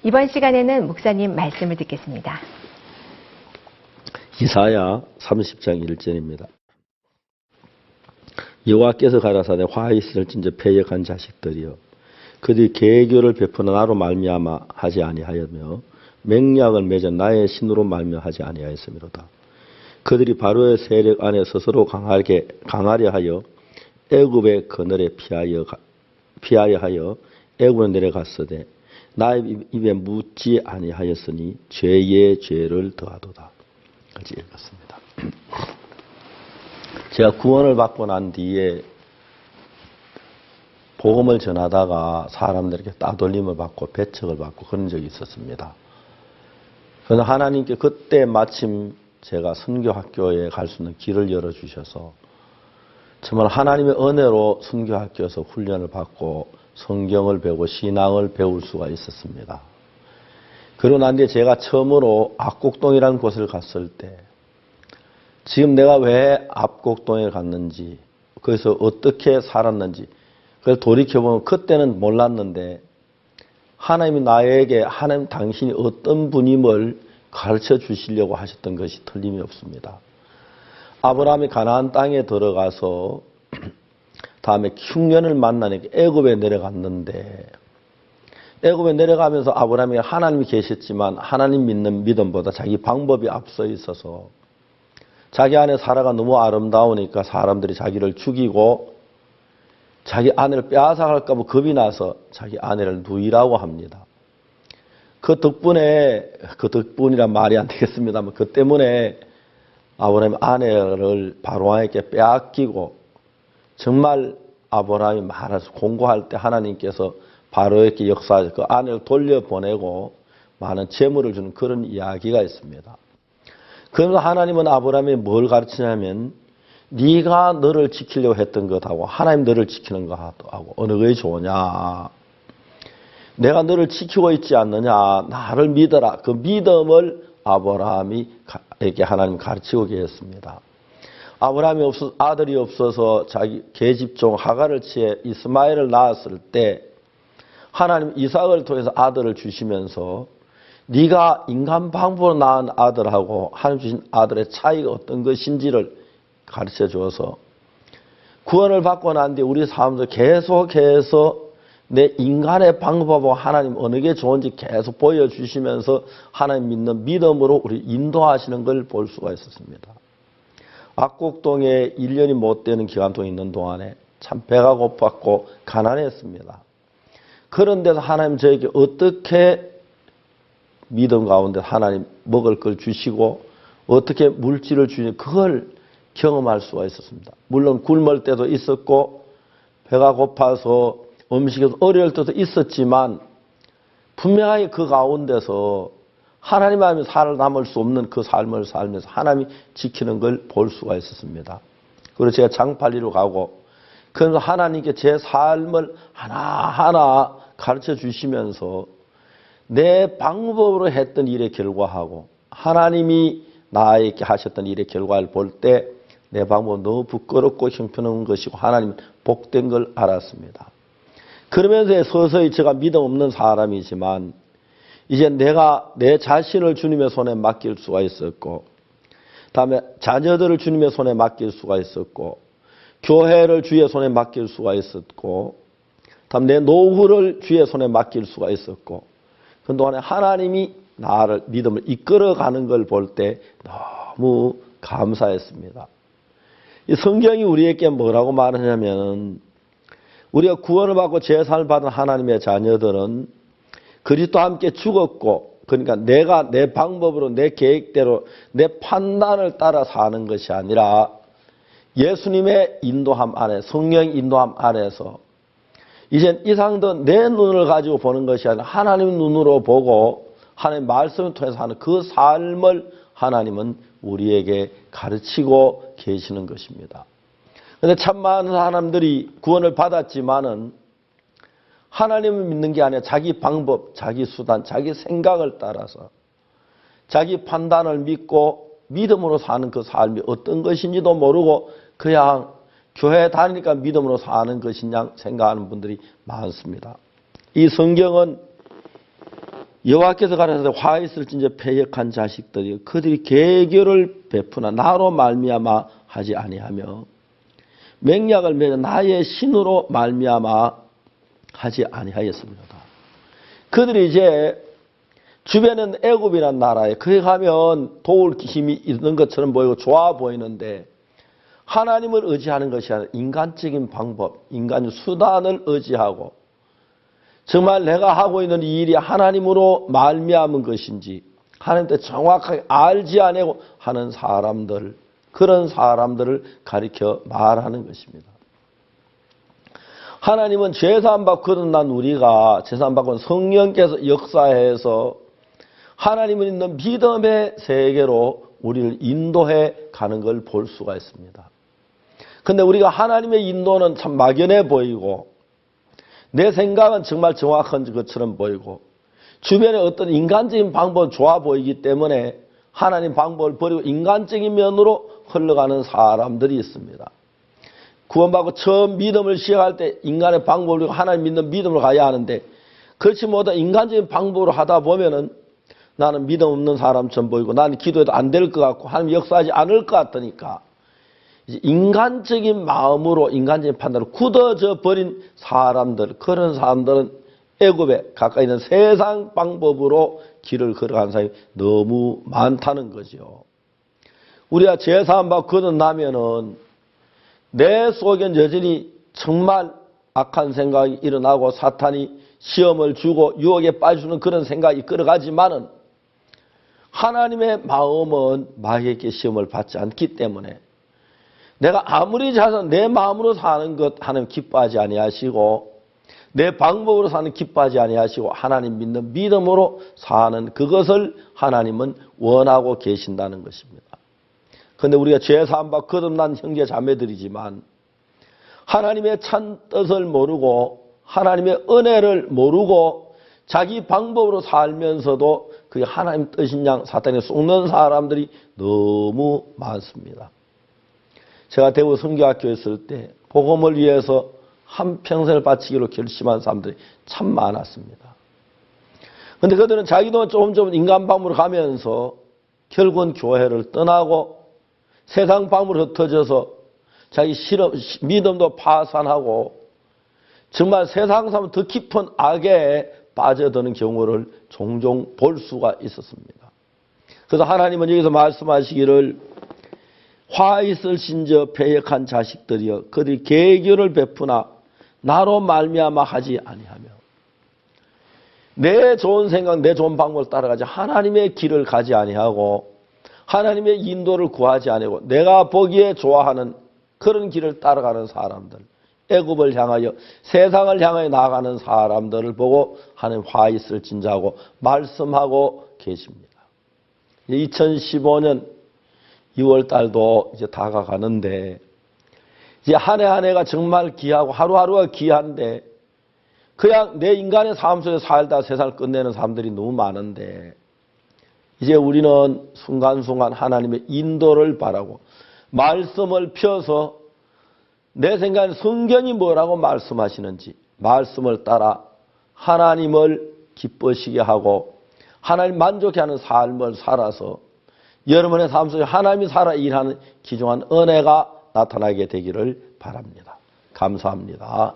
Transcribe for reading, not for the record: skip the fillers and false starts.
이번 시간에는 목사님 말씀을 듣겠습니다. 이사야 30장 1절입니다. 여호와께서 가라사대 화 있을 진저 패역한 자식들이여 그들이 계교를 베푸는 나로 말미암아 하지 아니하였며 맹약을 맺어 나의 신으로 말미암하지 아니하였음이로다. 그들이 바로의 세력 안에 스스로 강하려 하여 애굽의 그늘에 피하여 하여 애굽에 내려갔으되 나의 입에 묻지 아니하였으니 죄의 죄를 더하도다. 같이 읽었습니다. 제가 구원을 받고 난 뒤에 복음을 전하다가 사람들에게 따돌림을 받고 배척을 받고 그런 적이 있었습니다. 그래서 하나님께 그때 마침 제가 선교학교에 갈 수 있는 길을 열어주셔서 정말 하나님의 은혜로 선교학교에서 훈련을 받고 성경을 배우고 신앙을 배울 수가 있었습니다. 그러고 난 뒤에 제가 처음으로 압곡동이라는 곳을 갔을 때 지금 내가 왜 압곡동에 갔는지 거기서 어떻게 살았는지 그걸 돌이켜보면 그때는 몰랐는데 하나님이 나에게 하나님 당신이 어떤 분임을 가르쳐 주시려고 하셨던 것이 틀림이 없습니다. 아브라함이 가나안 땅에 들어가서 다음에 흉년을 만나니까 애굽에 내려갔는데 애굽에 내려가면서 아브라함이 하나님이 계셨지만 하나님 믿는 믿음보다 자기 방법이 앞서 있어서 자기 아내 사라가 너무 아름다우니까 사람들이 자기를 죽이고 자기 아내를 빼앗아갈까 봐 겁이 나서 자기 아내를 누이라고 합니다. 그 덕분이란 말이 안 되겠습니다만 그 때문에 아브라함이 아내를 바로왕에게 빼앗기고 정말 아브라함이 말해서 공고할 때 하나님께서 바로에게 역사해서 그 아내를 돌려보내고 많은 재물을 주는 그런 이야기가 있습니다. 그래서 하나님은 아브라함이 뭘 가르치냐면 네가 너를 지키려고 했던 것하고 하나님 너를 지키는 것하고 어느 것이 좋으냐. 내가 너를 지키고 있지 않느냐. 나를 믿어라. 그 믿음을 아브라함에게 하나님 가르치고 계셨습니다. 아브라함이 아들이 없어서 자기 계집종 하갈을 취해 이스마엘을 낳았을 때 하나님 이삭을 통해서 아들을 주시면서 네가 인간 방법으로 낳은 아들하고 하나님 주신 아들의 차이가 어떤 것인지를 가르쳐 주어서 구원을 받고 난 뒤에 우리 삶도 계속해서 내 인간의 방법하고 하나님 어느 게 좋은지 계속 보여주시면서 하나님 믿는 믿음으로 우리 인도하시는 걸 볼 수가 있었습니다. 압곡동에 1년이 못 되는 기간 동안 있는 동안에 참 배가 고팠고 가난했습니다. 그런데도 하나님 저에게 어떻게 믿음 가운데 하나님 먹을 걸 주시고 어떻게 물질을 주시는 그걸 경험할 수가 있었습니다. 물론 굶을 때도 있었고 배가 고파서 음식에서 어려울 때도 있었지만 분명하게 그 가운데서 하나님 안에 살아남을 수 없는 그 삶을 살면서 하나님이 지키는 걸 볼 수가 있었습니다. 그리고 제가 장팔리로 가고 그래서 하나님께 제 삶을 하나하나 가르쳐 주시면서 내 방법으로 했던 일의 결과하고 하나님이 나에게 하셨던 일의 결과를 볼 때 내 방법은 너무 부끄럽고 형편없는 것이고 하나님 복된 걸 알았습니다. 그러면서 서서히 제가 믿음 없는 사람이지만 이제 내가 내 자신을 주님의 손에 맡길 수가 있었고 다음에 자녀들을 주님의 손에 맡길 수가 있었고 교회를 주의 손에 맡길 수가 있었고 다음 내 노후를 주의 손에 맡길 수가 있었고 그동안에 하나님이 나를 믿음을 이끌어가는 걸 볼 때 너무 감사했습니다. 이 성경이 우리에게 뭐라고 말하냐면 우리가 구원을 받고 제사를 받은 하나님의 자녀들은 그리스도와 함께 죽었고 그러니까 내가 내 방법으로 내 계획대로 내 판단을 따라 사는 것이 아니라 예수님의 인도함 안에 성령의 인도함 안에서 이젠 이상 더 내 눈을 가지고 보는 것이 아니라 하나님 눈으로 보고 하나님 말씀을 통해서 하는 그 삶을 하나님은 우리에게 가르치고 계시는 것입니다. 그런데 참 많은 사람들이 구원을 받았지만은 하나님을 믿는 게 아니라 자기 방법, 자기 수단, 자기 생각을 따라서 자기 판단을 믿고 믿음으로 사는 그 삶이 어떤 것인지도 모르고 그냥 교회 다니니까 믿음으로 사는 것이냐 생각하는 분들이 많습니다. 이 성경은 여호와께서 가라사대 화 있을진저 패역한 자식들이 그들이 계교를 베푸나 나로 말미암아 하지 아니하며 맹약을 맺어 나의 신으로 말미암아 하지 아니하였습니다. 그들이 이제 주변은 애굽이라는 나라에 그에 가면 도울 힘이 있는 것처럼 보이고 좋아 보이는데 하나님을 의지하는 것이 아니라 인간적인 방법, 인간의 수단을 의지하고 정말 내가 하고 있는 이 일이 하나님으로 말미암은 것인지 하나님께 정확하게 알지 아니고 하는 사람들, 그런 사람들을 가리켜 말하는 것입니다. 하나님은 죄사함 받고 거듭난 우리가 죄사함 받고 성령께서 역사해서 하나님을 있는 믿음의 세계로 우리를 인도해 가는 걸 볼 수가 있습니다. 그런데 우리가 하나님의 인도는 참 막연해 보이고 내 생각은 정말 정확한 것처럼 보이고 주변에 어떤 인간적인 방법은 좋아 보이기 때문에 하나님 방법을 버리고 인간적인 면으로 흘러가는 사람들이 있습니다. 구원받고 처음 믿음을 시작할 때 인간의 방법을 버리고 하나님 믿는 믿음으로 가야 하는데 그렇지 못한 인간적인 방법으로 하다 보면은 나는 믿음 없는 사람처럼 보이고 나는 기도해도 안 될 것 같고 하나님 역사하지 않을 것 같으니까 이제 인간적인 마음으로 인간적인 판단으로 굳어져 버린 사람들, 그런 사람들은 애굽에 가까이 있는 세상 방법으로 길을 걸어가는 사람이 너무 많다는 거죠. 우리가 죄사함 받고 거듭나면은 내 속엔 여전히 정말 악한 생각이 일어나고 사탄이 시험을 주고 유혹에 빠져주는 그런 생각이 끌어가지만은 하나님의 마음은 마귀에게 시험을 받지 않기 때문에 내가 아무리 잘해서 내 마음으로 사는 것 하나님 기뻐하지 아니하시고 내 방법으로 사는 기뻐하지 아니하시고 하나님 믿는 믿음으로 사는 그것을 하나님은 원하고 계신다는 것입니다. 그런데 우리가 죄사함 받고 거듭난 형제 자매들이지만 하나님의 참 뜻을 모르고 하나님의 은혜를 모르고 자기 방법으로 살면서도 그게 하나님 뜻인 양 사탄에 속는 사람들이 너무 많습니다. 제가 대구 선교학교에 있을 때 복음을 위해서 한평생을 바치기로 결심한 사람들이 참 많았습니다. 그런데 그들은 자기도 조금 인간 방법으로 가면서 결국은 교회를 떠나고 세상 방법으로 흩어져서 자기 믿음도 파산하고 정말 세상 사람 더 깊은 악에 빠져드는 경우를 종종 볼 수가 있었습니다. 그래서 하나님은 여기서 말씀하시기를 화 있을진저 패역한 자식들이여 그들이 계교를 베푸나 나로 말미암아 하지 아니하며 내 좋은 생각, 내 좋은 방법을 따라가지 하나님의 길을 가지 아니하고 하나님의 인도를 구하지 아니하고 내가 보기에 좋아하는 그런 길을 따라가는 사람들, 애굽을 향하여 세상을 향하여 나아가는 사람들을 보고 하나님 화 있을진자고 말씀하고 계십니다. 2015년 2월 달도 이제 다가가는데 이제 한 해 한 해가 정말 귀하고 하루하루가 귀한데 그냥 내 인간의 삶 속에 살다 세상을 끝내는 사람들이 너무 많은데 이제 우리는 순간순간 하나님의 인도를 바라고 말씀을 펴서 내 생각에 성경이 뭐라고 말씀하시는지 말씀을 따라 하나님을 기쁘시게 하고 하나님 만족해 하는 삶을 살아서 여러분의 삶 속에 하나님이 살아 일하는 귀중한 은혜가 나타나게 되기를 바랍니다. 감사합니다.